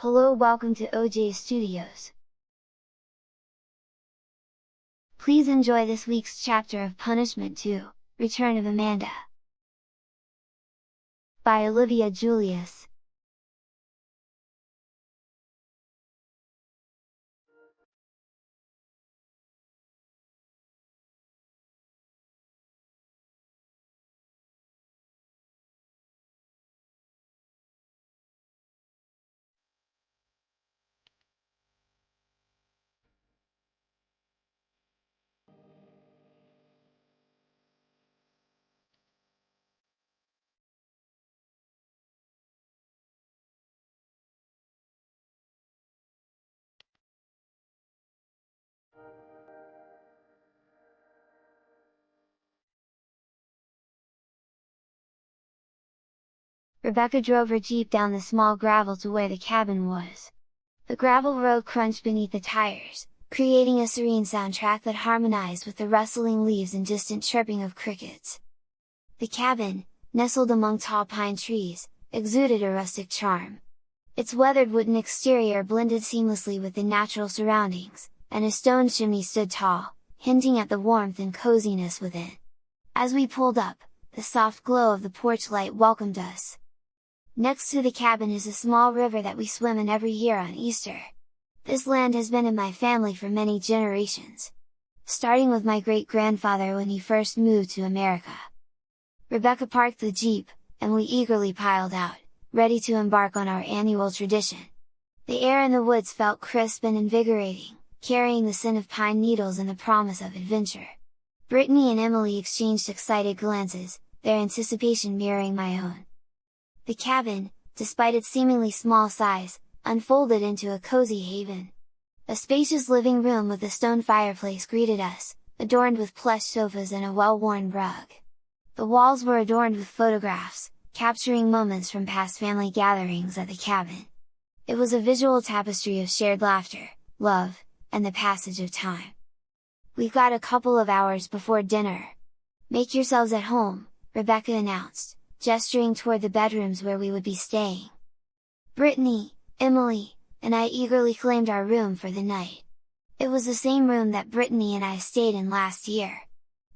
Hello, welcome to OJ Studios. Please enjoy this week's chapter of Punishment 2, Return of Amanda, by Olivia Julius. Rebecca drove her Jeep down the small gravel to where the cabin was. The gravel road crunched beneath the tires, creating a serene soundtrack that harmonized with the rustling leaves and distant chirping of crickets. The cabin, nestled among tall pine trees, exuded a rustic charm. Its weathered wooden exterior blended seamlessly with the natural surroundings, and a stone chimney stood tall, hinting at the warmth and coziness within. As we pulled up, the soft glow of the porch light welcomed us. Next to the cabin is a small river that we swim in every year on Easter. This land has been in my family for many generations, starting with my great-grandfather when he first moved to America. Rebecca parked the Jeep, and we eagerly piled out, ready to embark on our annual tradition. The air in the woods felt crisp and invigorating, carrying the scent of pine needles and the promise of adventure. Brittany and Emily exchanged excited glances, their anticipation mirroring my own. The cabin, despite its seemingly small size, unfolded into a cozy haven. A spacious living room with a stone fireplace greeted us, adorned with plush sofas and a well-worn rug. The walls were adorned with photographs, capturing moments from past family gatherings at the cabin. It was a visual tapestry of shared laughter, love, and the passage of time. "We've got a couple of hours before dinner. Make yourselves at home," Rebecca announced, gesturing toward the bedrooms where we would be staying. Brittany, Emily, and I eagerly claimed our room for the night. It was the same room that Brittany and I stayed in last year.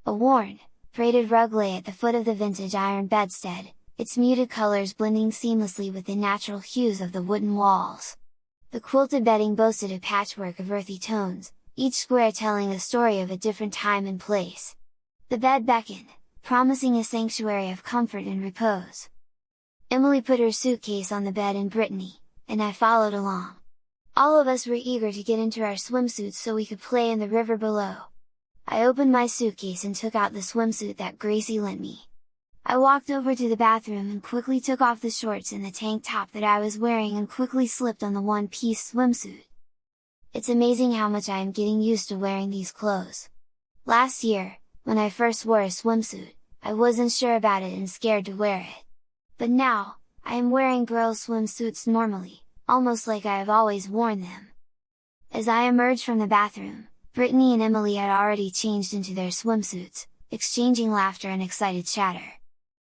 A worn, braided rug lay at the foot of the vintage iron bedstead, its muted colors blending seamlessly with the natural hues of the wooden walls. The quilted bedding boasted a patchwork of earthy tones, each square telling a story of a different time and place. The bed beckoned, promising a sanctuary of comfort and repose. Emily put her suitcase on the bed and Brittany, and I followed along. All of us were eager to get into our swimsuits so we could play in the river below. I opened my suitcase and took out the swimsuit that Gracie lent me. I walked over to the bathroom and quickly took off the shorts and the tank top that I was wearing and quickly slipped on the one-piece swimsuit. It's amazing how much I am getting used to wearing these clothes. Last year, when I first wore a swimsuit, I wasn't sure about it and scared to wear it. But now, I am wearing girls' swimsuits normally, almost like I have always worn them. As I emerged from the bathroom, Brittany and Emily had already changed into their swimsuits, exchanging laughter and excited chatter.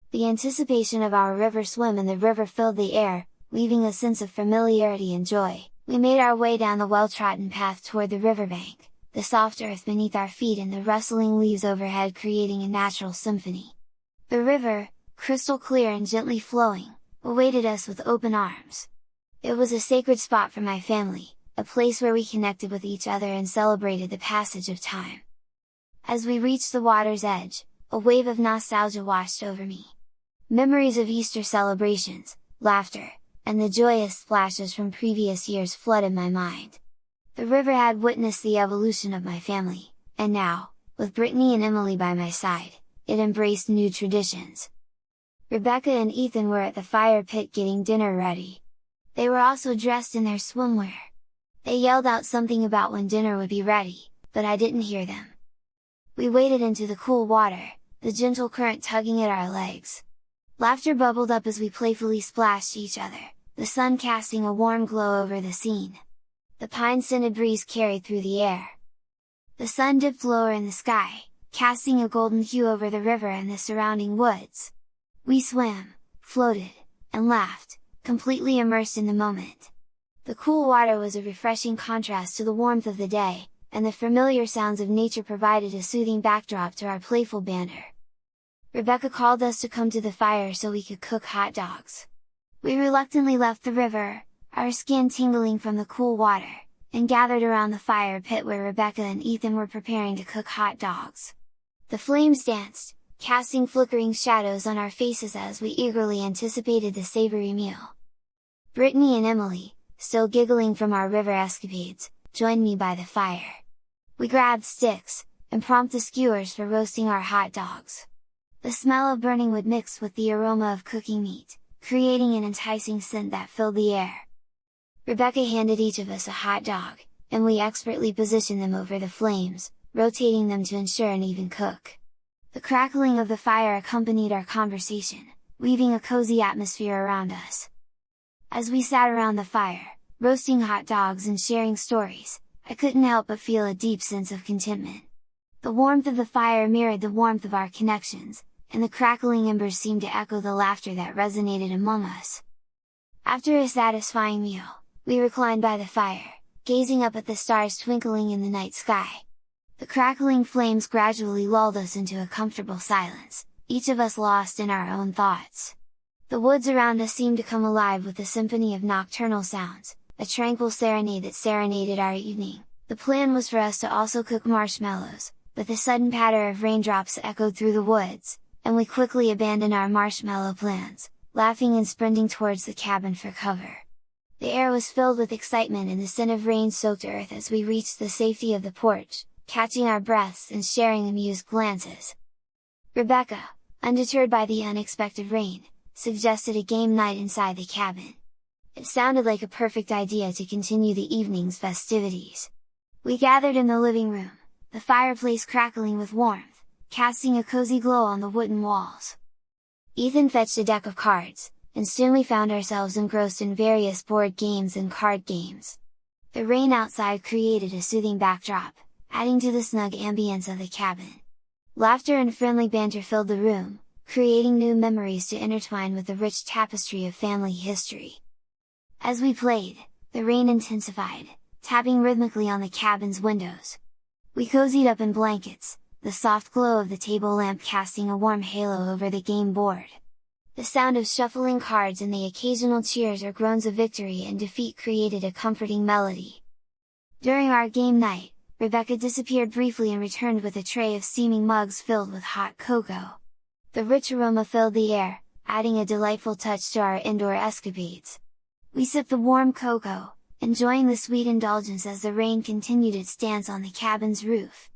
The anticipation of our river swim in the river filled the air, leaving a sense of familiarity and joy. We made our way down the well-trodden path toward the riverbank, the soft earth beneath our feet and the rustling leaves overhead creating a natural symphony. The river, crystal clear and gently flowing, awaited us with open arms. It was a sacred spot for my family, a place where we connected with each other and celebrated the passage of time. As we reached the water's edge, a wave of nostalgia washed over me. Memories of Easter celebrations, laughter, and the joyous splashes from previous years flooded my mind. The river had witnessed the evolution of my family, and now, with Brittany and Emily by my side, it embraced new traditions. Rebecca and Ethan were at the fire pit getting dinner ready. They were also dressed in their swimwear. They yelled out something about when dinner would be ready, but I didn't hear them. We waded into the cool water, the gentle current tugging at our legs. Laughter bubbled up as we playfully splashed each other, the sun casting a warm glow over the scene. The pine-scented breeze carried through the air. The sun dipped lower in the sky, casting a golden hue over the river and the surrounding woods. We swam, floated, and laughed, completely immersed in the moment. The cool water was a refreshing contrast to the warmth of the day, and the familiar sounds of nature provided a soothing backdrop to our playful banter. Rebecca called us to come to the fire so we could cook hot dogs. We reluctantly left the river, our skin tingling from the cool water, and gathered around the fire pit where Rebecca and Ethan were preparing to cook hot dogs. The flames danced, casting flickering shadows on our faces as we eagerly anticipated the savory meal. Brittany and Emily, still giggling from our river escapades, joined me by the fire. We grabbed sticks, and prompted skewers for roasting our hot dogs. The smell of burning wood mixed with the aroma of cooking meat, creating an enticing scent that filled the air. Rebecca handed each of us a hot dog, and we expertly positioned them over the flames, rotating them to ensure an even cook. The crackling of the fire accompanied our conversation, weaving a cozy atmosphere around us. As we sat around the fire, roasting hot dogs and sharing stories, I couldn't help but feel a deep sense of contentment. The warmth of the fire mirrored the warmth of our connections, and the crackling embers seemed to echo the laughter that resonated among us. After a satisfying meal, we reclined by the fire, gazing up at the stars twinkling in the night sky. The crackling flames gradually lulled us into a comfortable silence, each of us lost in our own thoughts. The woods around us seemed to come alive with a symphony of nocturnal sounds, a tranquil serenade that serenaded our evening. The plan was for us to also cook marshmallows, but the sudden patter of raindrops echoed through the woods, and we quickly abandoned our marshmallow plans, laughing and sprinting towards the cabin for cover. The air was filled with excitement and the scent of rain-soaked earth as we reached the safety of the porch, catching our breaths and sharing amused glances. Rebecca, undeterred by the unexpected rain, suggested a game night inside the cabin. It sounded like a perfect idea to continue the evening's festivities. We gathered in the living room, the fireplace crackling with warmth, casting a cozy glow on the wooden walls. Ethan fetched a deck of cards, and soon we found ourselves engrossed in various board games and card games. The rain outside created a soothing backdrop, adding to the snug ambience of the cabin. Laughter and friendly banter filled the room, creating new memories to intertwine with the rich tapestry of family history. As we played, the rain intensified, tapping rhythmically on the cabin's windows. We cozied up in blankets, the soft glow of the table lamp casting a warm halo over the game board. The sound of shuffling cards and the occasional cheers or groans of victory and defeat created a comforting melody. During our game night, Rebecca disappeared briefly and returned with a tray of steaming mugs filled with hot cocoa. The rich aroma filled the air, adding a delightful touch to our indoor escapades. We sipped the warm cocoa, enjoying the sweet indulgence as the rain continued its dance on the cabin's roof.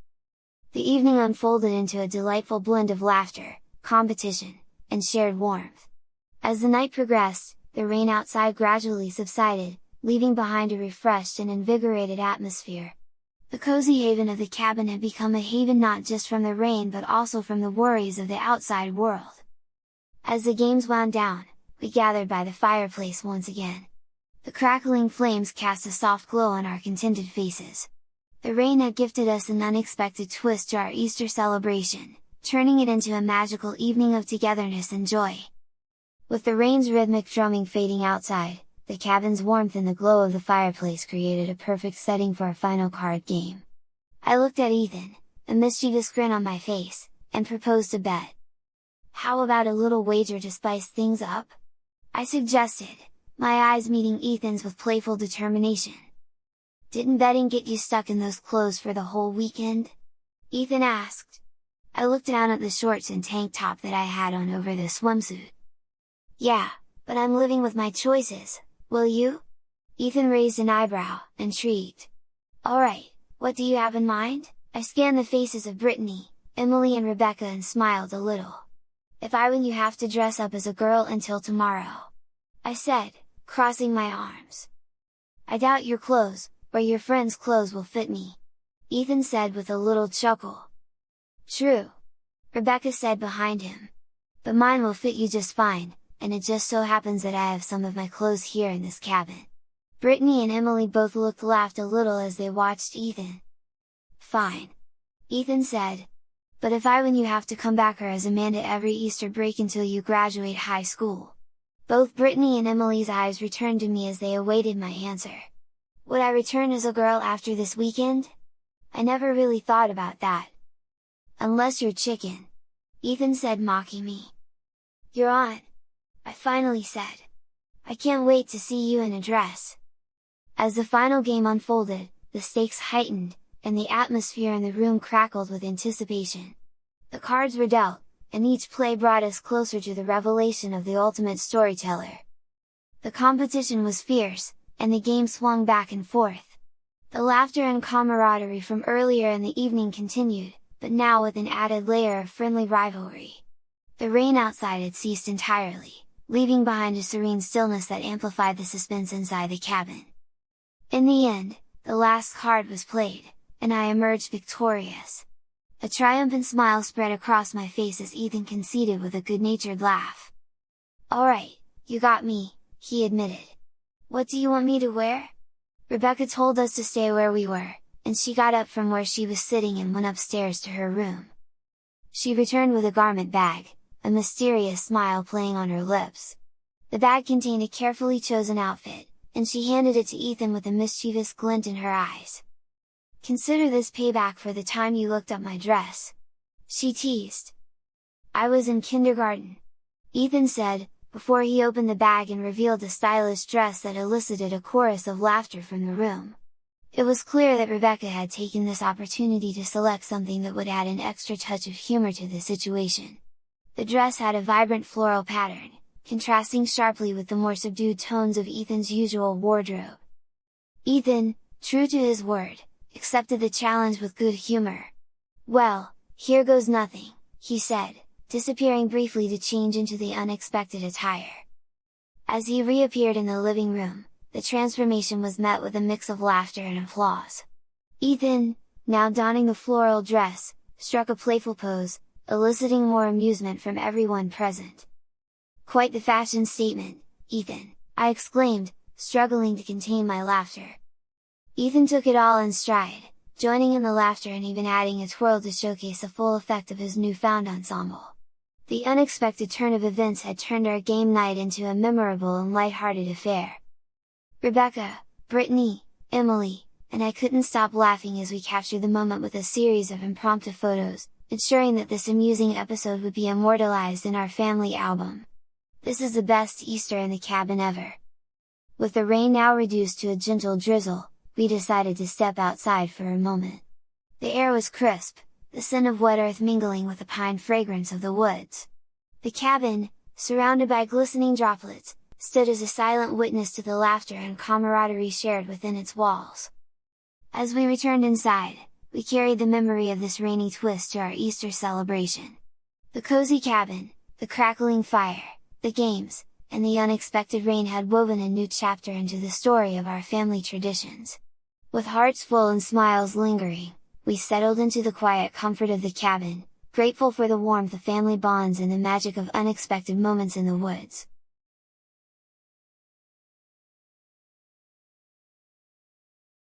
The evening unfolded into a delightful blend of laughter, competition, and shared warmth. As the night progressed, the rain outside gradually subsided, leaving behind a refreshed and invigorated atmosphere. The cozy haven of the cabin had become a haven not just from the rain but also from the worries of the outside world. As the games wound down, we gathered by the fireplace once again. The crackling flames cast a soft glow on our contented faces. The rain had gifted us an unexpected twist to our Easter celebration, turning it into a magical evening of togetherness and joy. With the rain's rhythmic drumming fading outside, the cabin's warmth and the glow of the fireplace created a perfect setting for a final card game. I looked at Ethan, a mischievous grin on my face, and proposed a bet. "How about a little wager to spice things up?" I suggested, my eyes meeting Ethan's with playful determination. "Didn't betting get you stuck in those clothes for the whole weekend?" Ethan asked. I looked down at the shorts and tank top that I had on over the swimsuit. "Yeah, but I'm living with my choices, will you?" Ethan raised an eyebrow, intrigued. "Alright, what do you have in mind?" I scanned the faces of Brittany, Emily and Rebecca and smiled a little. "If I win you have to dress up as a girl until tomorrow," I said, crossing my arms. "I doubt your clothes, or your friends' clothes will fit me," Ethan said with a little chuckle. "True," Rebecca said behind him. "But mine will fit you just fine, and it just so happens that I have some of my clothes here in this cabin." Brittany and Emily both laughed a little as they watched Ethan. "Fine," Ethan said. "But if I win you have to come back here as Amanda every Easter break until you graduate high school." Both Brittany and Emily's eyes returned to me as they awaited my answer. Would I return as a girl after this weekend? I never really thought about that. Unless you're chicken, Ethan said, mocking me. You're on, I finally said. I can't wait to see you in a dress. As the final game unfolded, the stakes heightened, and the atmosphere in the room crackled with anticipation. The cards were dealt, and each play brought us closer to the revelation of the ultimate storyteller. The competition was fierce, and the game swung back and forth. The laughter and camaraderie from earlier in the evening continued, but now with an added layer of friendly rivalry. The rain outside had ceased entirely, leaving behind a serene stillness that amplified the suspense inside the cabin. In the end, the last card was played, and I emerged victorious. A triumphant smile spread across my face as Ethan conceded with a good-natured laugh. Alright, you got me, he admitted. What do you want me to wear? Rebecca told us to stay where we were, and she got up from where she was sitting and went upstairs to her room. She returned with a garment bag, a mysterious smile playing on her lips. The bag contained a carefully chosen outfit, and she handed it to Ethan with a mischievous glint in her eyes. Consider this payback for the time you looked up my dress, she teased. I was in kindergarten, Ethan said, before he opened the bag and revealed a stylish dress that elicited a chorus of laughter from the room. It was clear that Rebecca had taken this opportunity to select something that would add an extra touch of humor to the situation. The dress had a vibrant floral pattern, contrasting sharply with the more subdued tones of Ethan's usual wardrobe. Ethan, true to his word, accepted the challenge with good humor. Well, here goes nothing, he said, disappearing briefly to change into the unexpected attire. As he reappeared in the living room, the transformation was met with a mix of laughter and applause. Ethan, now donning the floral dress, struck a playful pose, eliciting more amusement from everyone present. Quite the fashion statement, Ethan, I exclaimed, struggling to contain my laughter. Ethan took it all in stride, joining in the laughter and even adding a twirl to showcase the full effect of his newfound ensemble. The unexpected turn of events had turned our game night into a memorable and light-hearted affair. Rebecca, Brittany, Emily, and I couldn't stop laughing as we captured the moment with a series of impromptu photos, ensuring that this amusing episode would be immortalized in our family album. This is the best Easter in the cabin ever! With the rain now reduced to a gentle drizzle, we decided to step outside for a moment. The air was crisp, the scent of wet earth mingling with the pine fragrance of the woods. The cabin, surrounded by glistening droplets, stood as a silent witness to the laughter and camaraderie shared within its walls. As we returned inside, we carried the memory of this rainy twist to our Easter celebration. The cozy cabin, the crackling fire, the games, and the unexpected rain had woven a new chapter into the story of our family traditions. With hearts full and smiles lingering, we settled into the quiet comfort of the cabin, grateful for the warmth of family bonds and the magic of unexpected moments in the woods.